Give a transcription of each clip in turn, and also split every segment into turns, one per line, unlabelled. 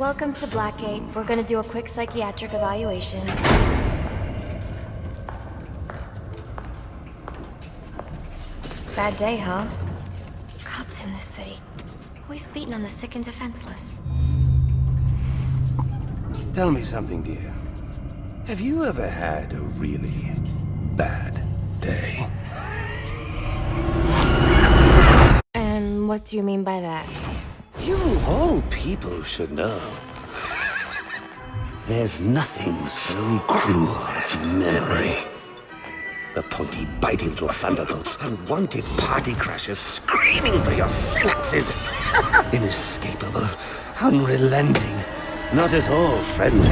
Welcome to Blackgate. We're gonna do a quick psychiatric evaluation. Bad day, huh? Cops in this city. Always beating on the sick and defenseless.
Tell me something, dear. Have you ever had a really bad day?
And what do you mean by that?
You of all people should know. There's nothing so cruel as memory. The pointy, biting little thunderbolts, unwanted party crashers screaming for your synapses. Inescapable, unrelenting, not at all friendly.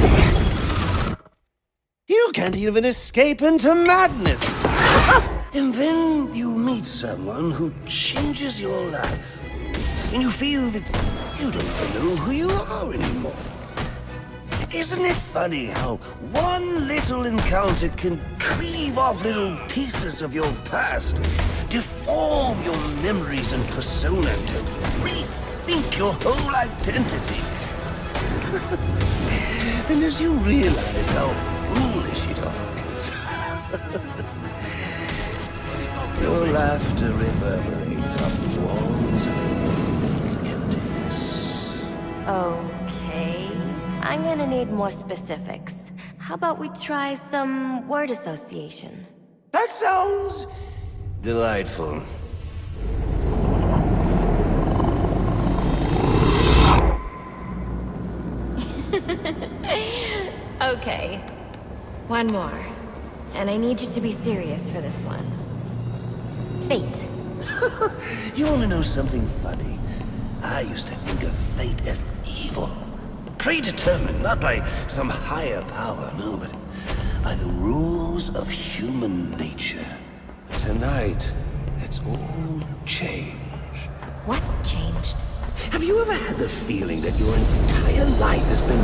You can't even escape into madness. And then you meet someone who changes your life. And you feel that you don't even know who you are anymore. Isn't it funny how one little encounter can cleave off little pieces of your past, deform your memories and persona until you rethink your whole identity? And as you realize how foolish it all is, your laughter reverberates off the walls of your own emptiness.
Okay. I'm gonna need more specifics. How about we try some word association?
That sounds delightful.
Okay. One more. And I need you to be serious for this one. Fate.
You want to know something funny? I used to think of fate as evil. Predetermined, not by some higher power, no, but by the rules of human nature. Tonight, it's all changed.
What's changed?
Have you ever had the feeling that your entire life has been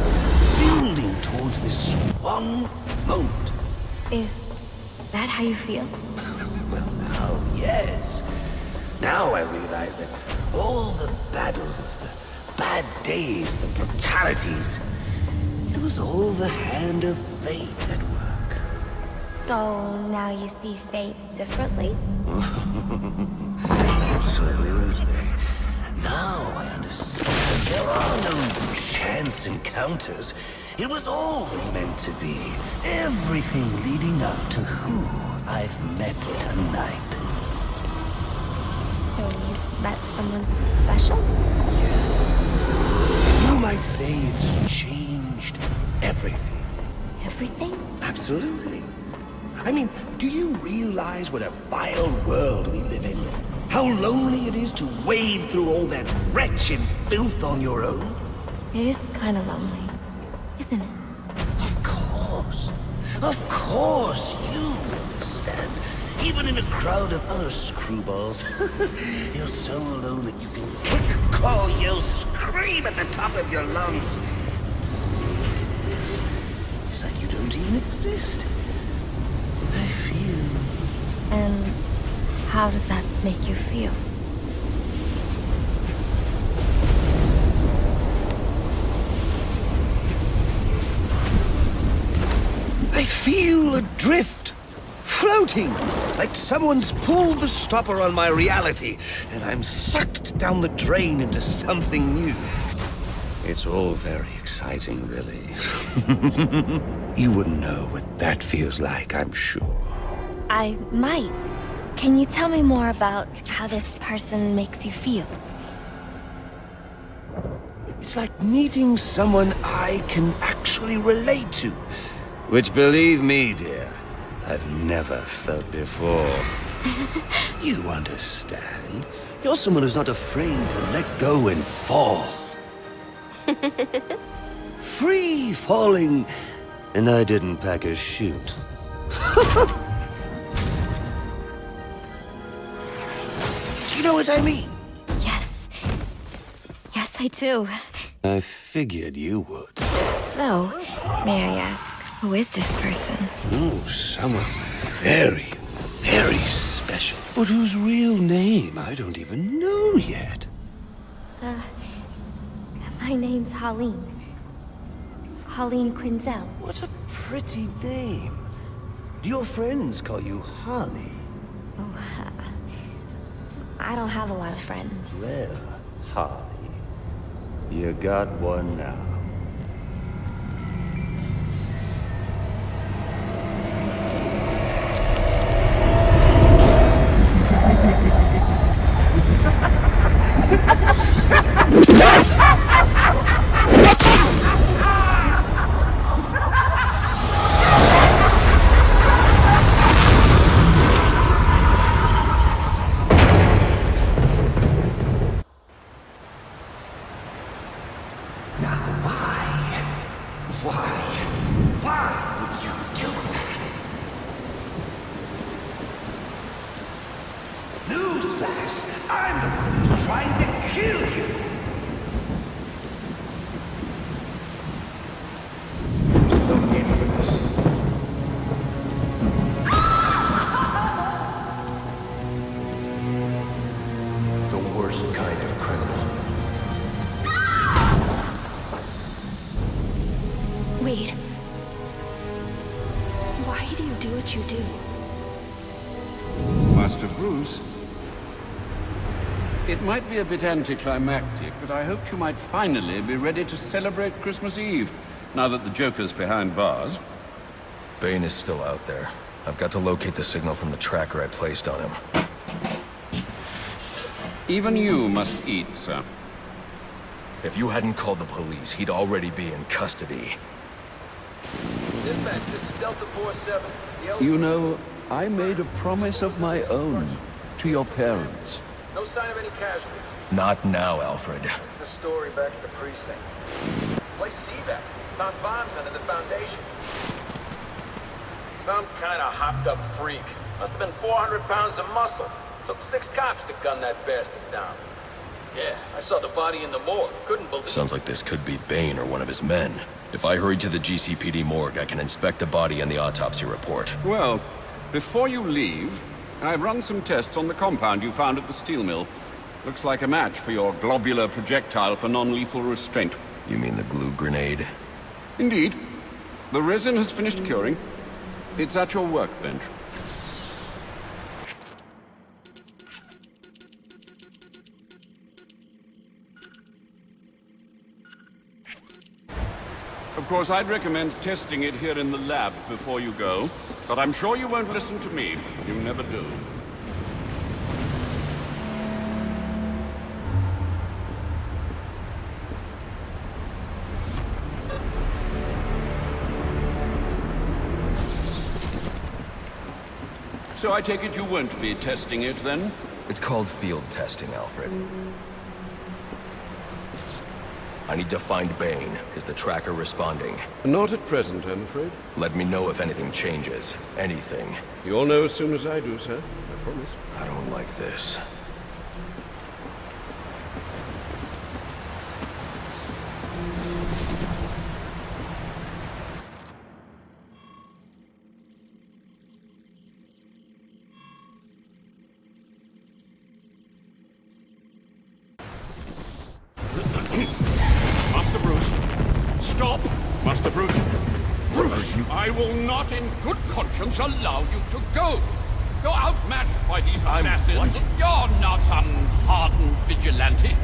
building towards this one moment?
Is that how you feel?
Well, now, yes. Now I realize that all the battles, the bad days, the brutalities, it was all the hand of fate at work.
So now you see fate differently?
Absolutely. Now I understand. There are no chance encounters. It was all meant to be. Everything leading up to who I've met tonight.
So you've met someone special?
You might say it's changed everything.
Everything?
Absolutely. I mean, do you realize what a vile world we live in? How lonely it is to wade through all that wretched filth on your own?
It is kind of lonely, isn't it?
Of course. Of course you understand. Even in a crowd of other screwballs, you're so alone that you can kick, crawl, yell, scream at the top of your lungs. It's like you don't even exist. I feel...
And how does that make you feel?
I feel adrift, floating, like someone's pulled the stopper on my reality, and I'm sucked down the drain into something new. It's all very exciting, really. You wouldn't know what that feels like, I'm sure.
I might. Can you tell me more about how this person makes you feel?
It's like meeting someone I can actually relate to. Which, believe me, dear, I've never felt before. You understand? You're someone who's not afraid to let go and fall. Free falling, and I didn't pack a chute. Do you know what I mean?
Yes. Yes, I do.
I figured you would.
So, may I ask, who is this person?
Oh, someone very, very special. But whose real name I don't even know yet.
My name's Harleen. Holleen Quinzel.
What a pretty name. Do your friends call you Harley?
Oh, I don't have a lot of friends.
Well, Harley, you got one now.
Wait. Why do you do what you do?
Master Bruce, it might be a bit anticlimactic, but I hoped you might finally be ready to celebrate Christmas Eve, now that the Joker's behind bars.
Bane is still out there. I've got to locate the signal from the tracker I placed on him.
Even you must eat, sir.
If you hadn't called the police, he'd already be in custody.
Dispatch, this is Delta 47.
You know, I made a promise of my own to your parents.
No sign of any casualties.
Not now, Alfred.
The story back at the precinct. Place CVAC. Found bombs under the foundation. Some kind of hopped-up freak. Must have been 400 pounds of muscle. Took 6 cops to gun that bastard down. Yeah, I saw the body in the morgue. Couldn't believe it.
Sounds like this could be Bane or one of his men. If I hurry to the GCPD morgue, I can inspect the body and the autopsy report.
Well, before you leave, I've run some tests on the compound you found at the steel mill. Looks like a match for your globular projectile for non-lethal restraint.
You mean the glue grenade?
Indeed. The resin has finished curing. It's at your workbench. Of course, I'd recommend testing it here in the lab before you go, but I'm sure you won't listen to me. You never do. So I take it you won't be testing it, then?
It's called field testing, Alfred. I need to find Bane. Is the tracker responding?
Not at present, I'm afraid.
Let me know if anything changes. Anything.
You'll know as soon as I do, sir. I promise.
I don't like this.
Master Bruce. Stop! Master Bruce. Bruce, I will not in good conscience allow you to go. You're outmatched by these assassins.
What?
You're not some hardened vigilante.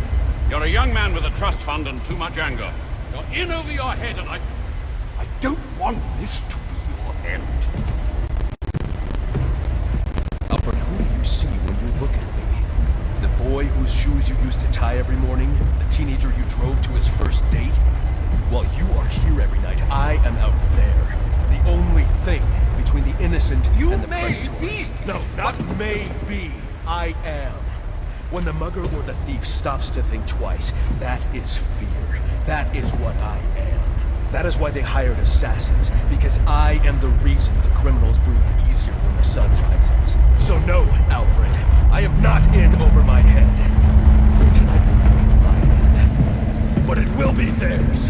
You're a young man with a trust fund and too much anger. You're in over your head, and I don't want this to be your end.
Alfred, who do you see when you look at me? The boy whose shoes you used to tie every morning? The teenager you drove to his first date? While you are here every night, I am out there. The only thing between the innocent and the predator.
Be.
No, not may be. I am. When the mugger or the thief stops to think twice, that is fear. That is what I am. That is why they hired assassins, because I am the reason the criminals breathe easier when the sun rises. So no, Alfred, I am not in over my head. Tonight will not be my end, but it will be theirs.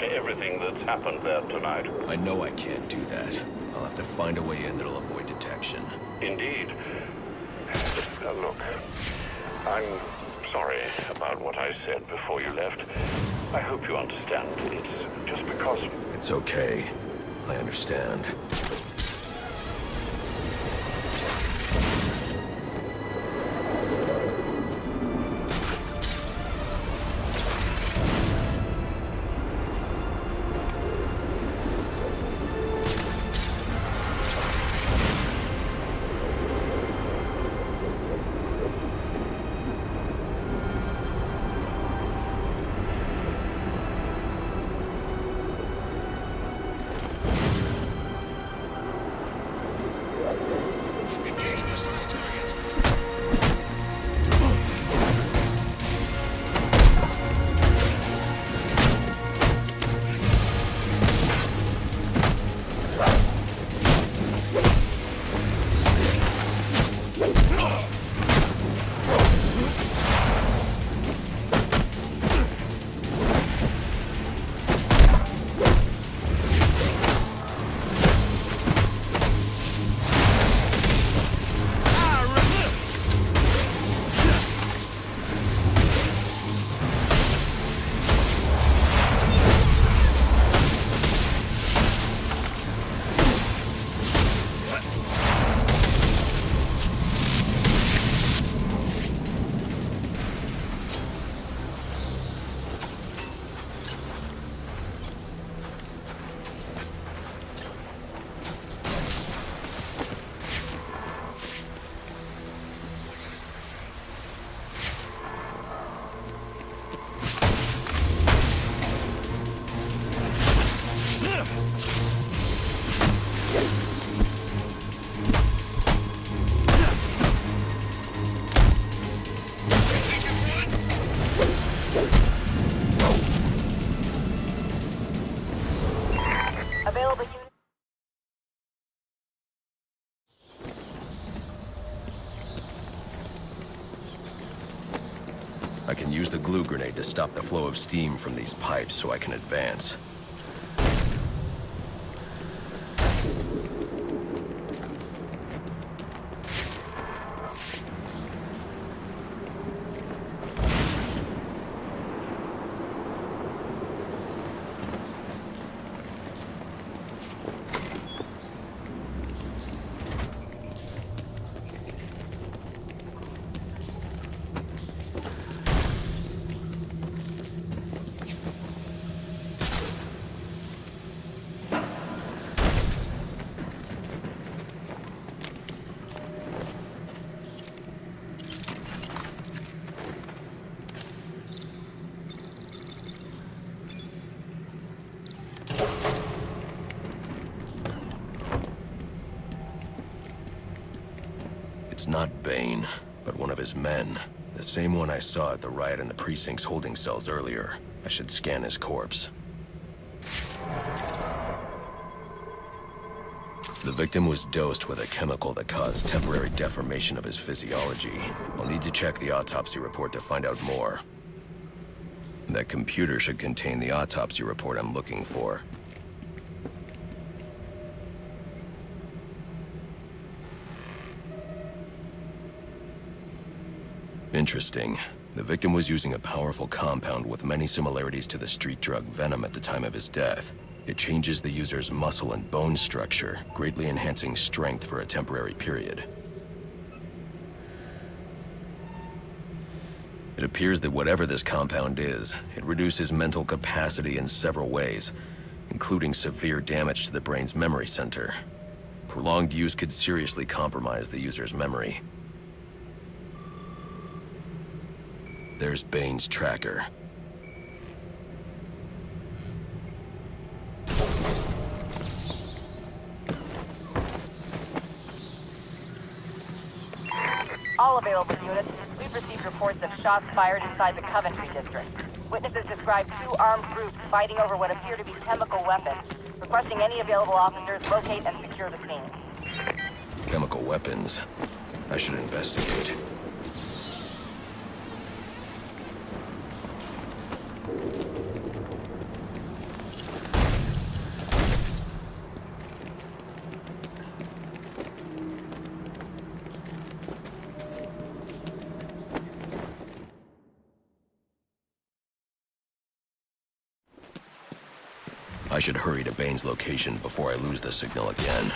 after everything that's happened there tonight.
I know I can't do that. I'll have to find a way in that'll avoid detection.
Indeed. Look, I'm sorry about what I said before you left. I hope you understand. It's just because...
It's okay. I understand. I can use the glue grenade to stop the flow of steam from these pipes so I can advance. It's not Bane, but one of his men. The same one I saw at the riot in the precinct's holding cells earlier. I should scan his corpse. The victim was dosed with a chemical that caused temporary deformation of his physiology. I'll need to check the autopsy report to find out more. That computer should contain the autopsy report I'm looking for. Interesting. The victim was using a powerful compound with many similarities to the street drug Venom at the time of his death. It changes the user's muscle and bone structure, greatly enhancing strength for a temporary period. It appears that whatever this compound is, it reduces mental capacity in several ways, including severe damage to the brain's memory center. Prolonged use could seriously compromise the user's memory. There's Bane's tracker.
All available units. We've received reports of shots fired inside the Coventry district. Witnesses describe two armed groups fighting over what appear to be chemical weapons. Requesting any available officers locate and secure the scene.
Chemical weapons. I should investigate.
should hurry to Bane's location before I lose the signal again.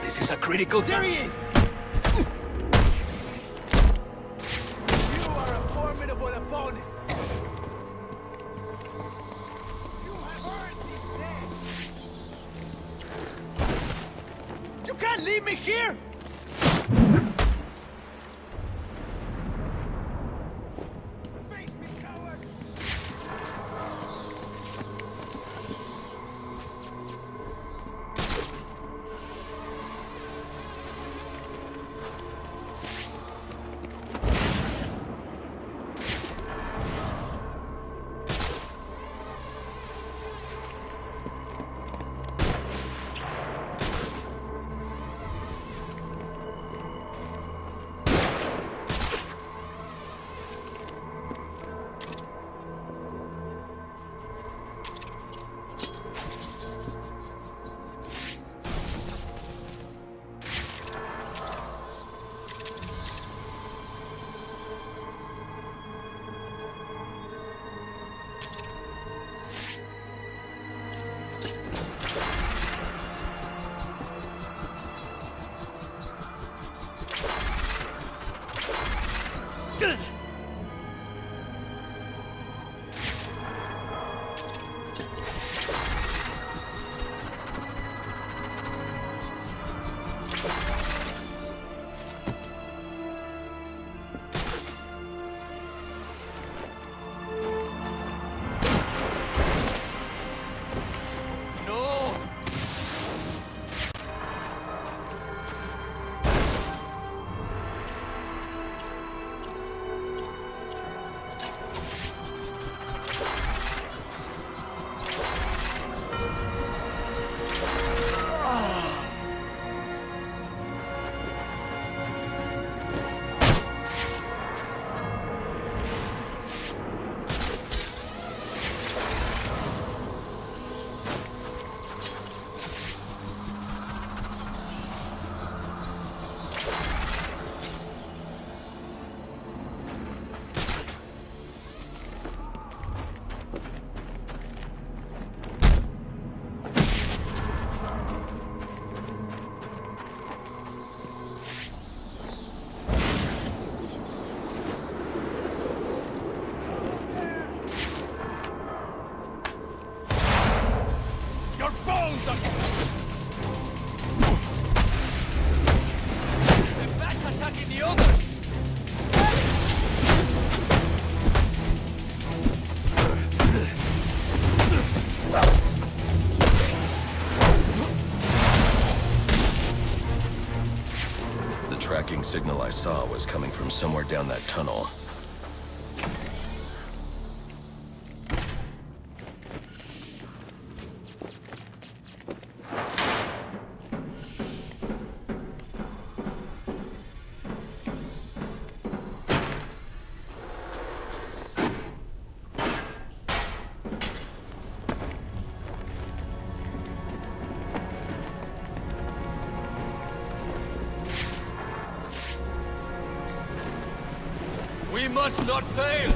This is a critical... There he is! You are a formidable opponent! You have earned these days! You can't leave me here! Face me, coward!
Tracking signal I saw was coming from somewhere down that tunnel.
We must not fail!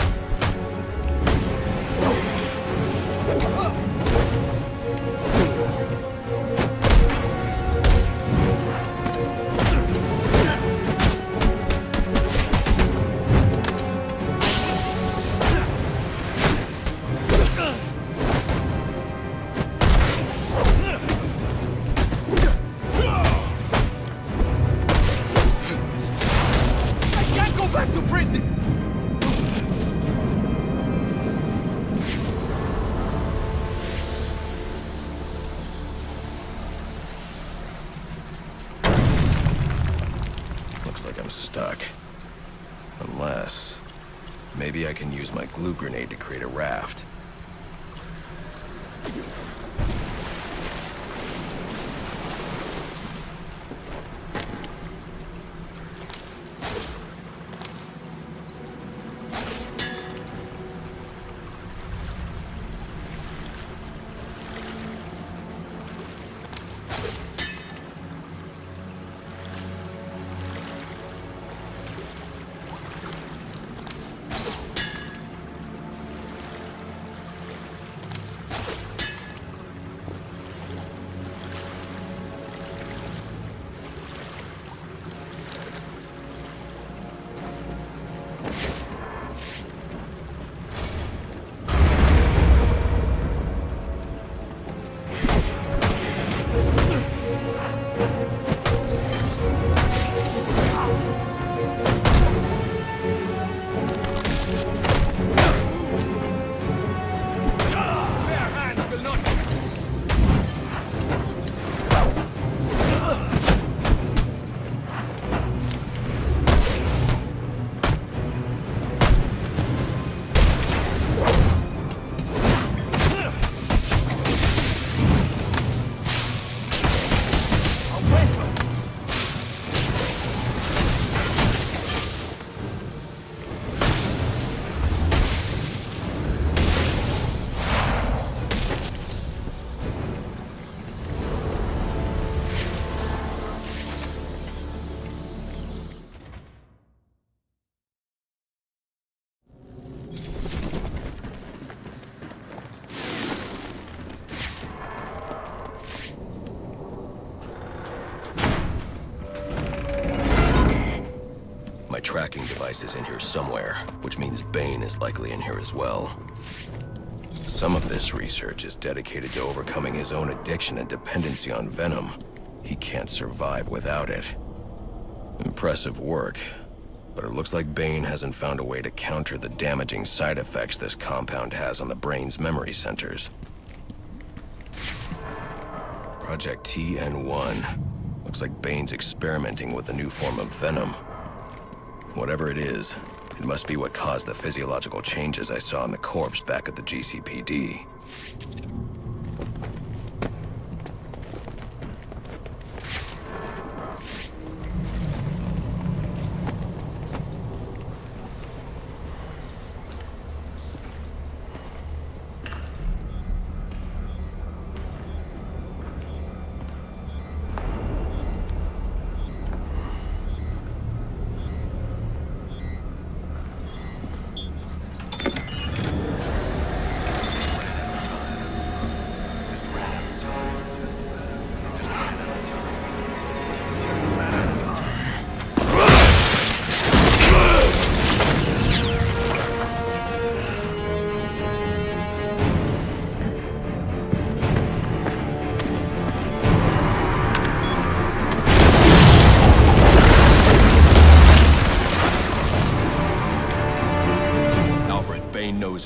Stuck. Unless... maybe I can use my glue grenade to create a raft. Tracking device is in here somewhere, which means Bane is likely in here as well. Some of this research is dedicated to overcoming his own addiction and dependency on venom. He can't survive without it. Impressive work, but it looks like Bane hasn't found a way to counter the damaging side effects this compound has on the brain's memory centers. Project TN1. Looks like Bane's experimenting with a new form of venom. Whatever it is, it must be what caused the physiological changes I saw in the corpse back at the GCPD.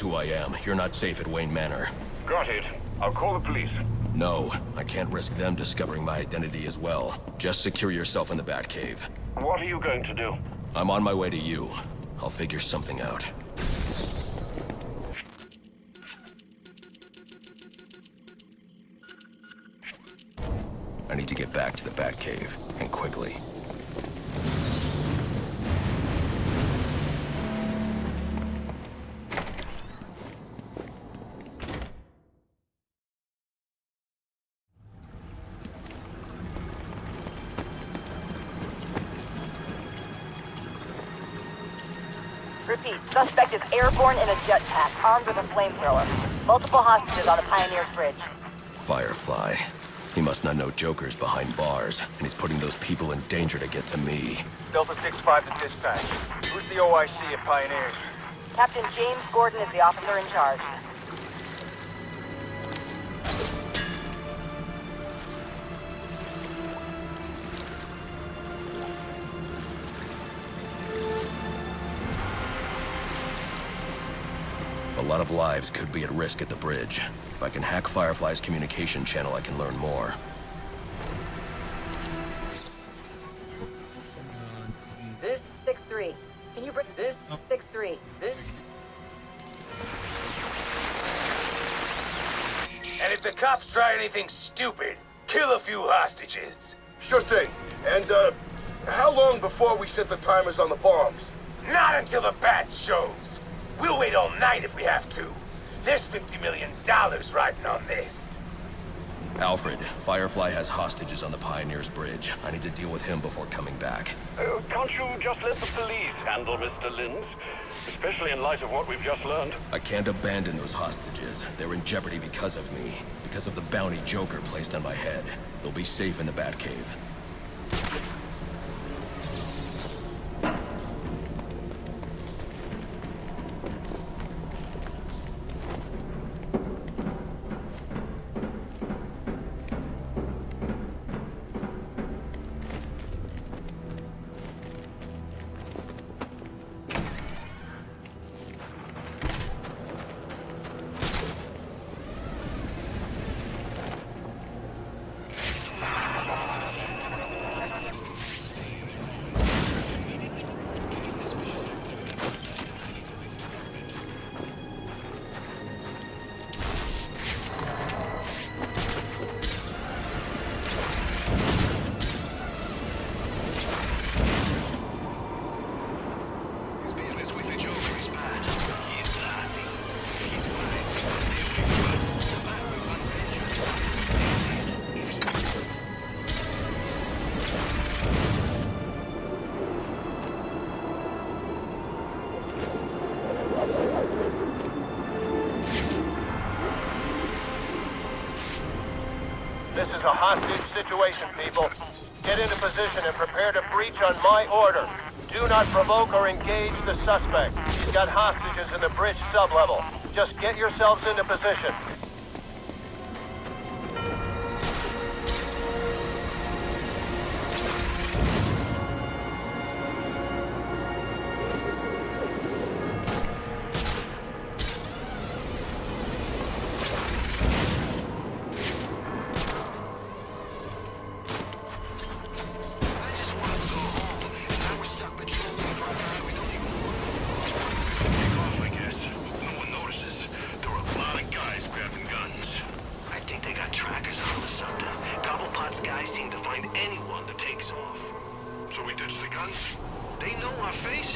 Who I am. You're not safe at Wayne Manor.
Got it. I'll call the police.
No, I can't risk them discovering my identity as well. Just secure yourself in the Batcave.
What are you going to do?
I'm on my way to you. I'll figure something out. I need to get back to the Batcave, and quickly.
Repeat, suspect is airborne in a jetpack, armed with a flamethrower. Multiple hostages on the Pioneers Bridge.
Firefly. He must not know Joker's behind bars, and he's putting those people in danger to get to me.
Delta 6-5 to dispatch. Who's the OIC at Pioneers?
Captain James Gordon is the officer in charge.
A lot of lives could be at risk at the bridge. If I can hack Firefly's communication channel, I can learn more.
This 6-3. Can you bring this 6-3? This?
And if the cops try anything stupid, kill a few hostages.
Sure thing. And, how long before we set the timers on the bombs?
Not until the bat shows. We'll wait all night if we have to. There's $50 million riding on this.
Alfred, Firefly has hostages on the Pioneers Bridge. I need to deal with him before coming back.
Can't you just let the police handle Mr. Linz? Especially in light of what we've just learned.
I can't abandon those hostages. They're in jeopardy because of me. Because of the bounty Joker placed on my head. They'll be safe in the Batcave.
This is a hostage situation, people. Get into position and prepare to breach on my order. Do not provoke or engage the suspect. He's got hostages in the bridge sublevel. Just get yourselves into position.
So we ditch the guns? They know our faces.